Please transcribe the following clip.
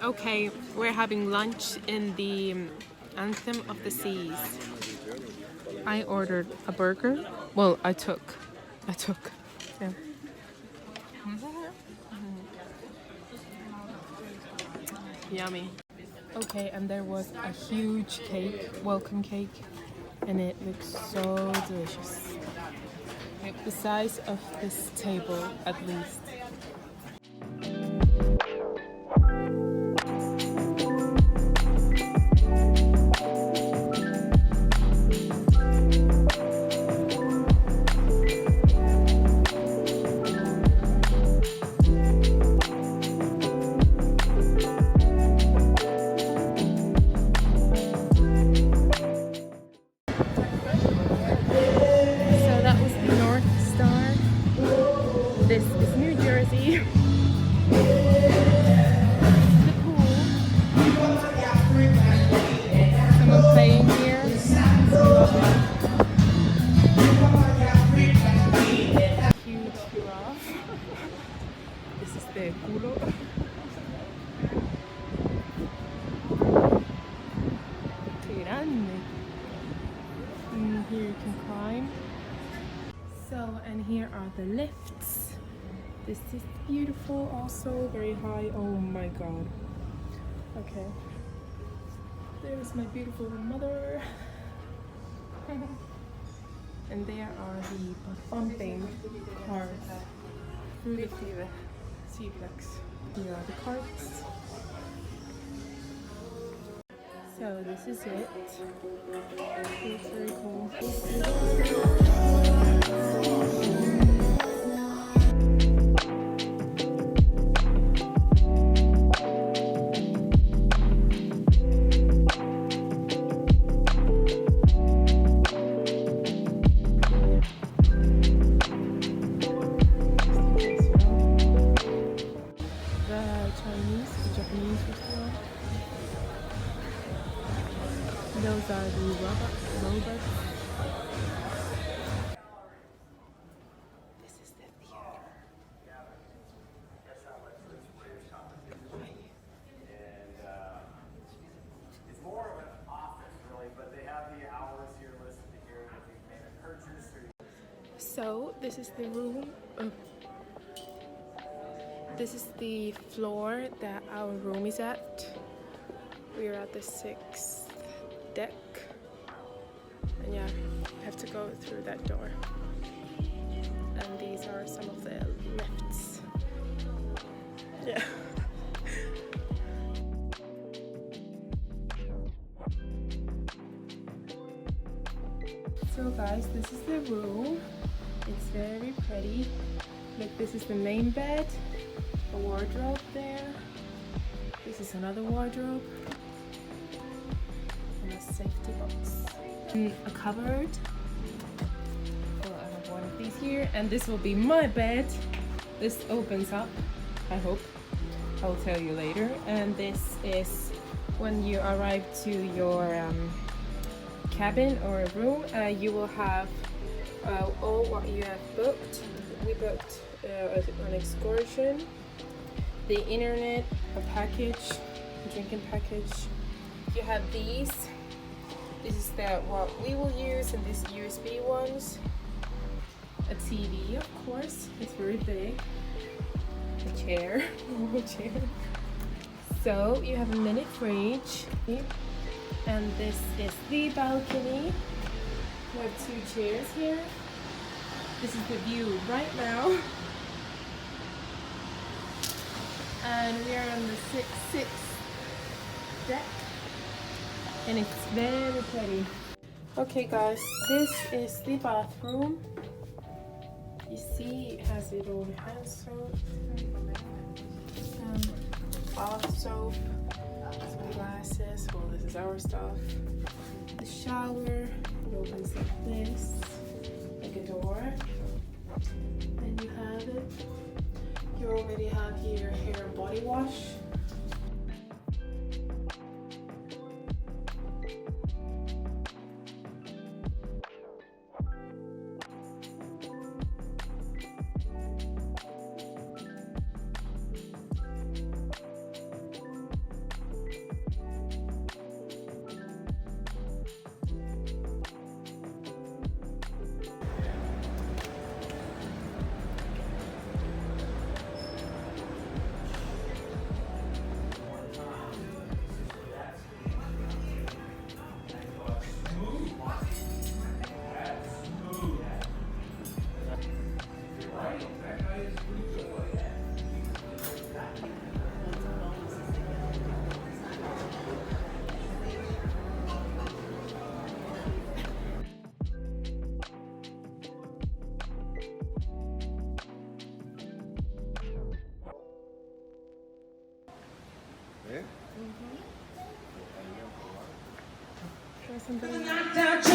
Okay, we're having lunch in the Anthem of the Seas. I ordered a burger. Well, I took. Yeah. Yummy. Okay, and there was a huge cake, welcome cake, and it looks so delicious. Like the size of this table, at least. This is New Jersey. The pool. Someone playing here. Huge giraffe. This is the culo. Grande. And here you can climb. So, and here are the lifts. This is beautiful, also very high. Oh my god. Okay. There's my beautiful mother. And there are the bumping cars through the seaplex. Here are the carts. So this is it. It's very cool. Japanese restaurant. Those are the robots. This is the theater. It's more of an office, really, but they have the hours here listed here that we've made a purchase. So this is the room. This is the floor that our room is at. We are at the 6th deck. And yeah, I have to go through that door. And these are some of the lifts. Yeah. So guys, this is the room. It's very pretty. Look, this is the main bed. A wardrobe there. This is another wardrobe. And a safety box. And a cupboard. Well, I have one of these here. And this will be my bed. This opens up, I hope. I'll tell you later. And this is when you arrive to your cabin or room, you will have all what you have booked. We booked an excursion, the internet, a package, a drinking package. You have these. This is what we will use, and these USB ones. A TV, of course. It's very big. A chair, a chair. So you have a mini fridge, and this is the balcony. We have 2 chairs here. This is the view right now. And we are on the 6th deck. And it's very pretty. Okay guys, this is the bathroom. zero hand soap, bath soap, some glasses. Well, this is our stuff. The shower, it opens like this, like a door. And you have it. You already have here hair and body wash. ¿Eh? Try something.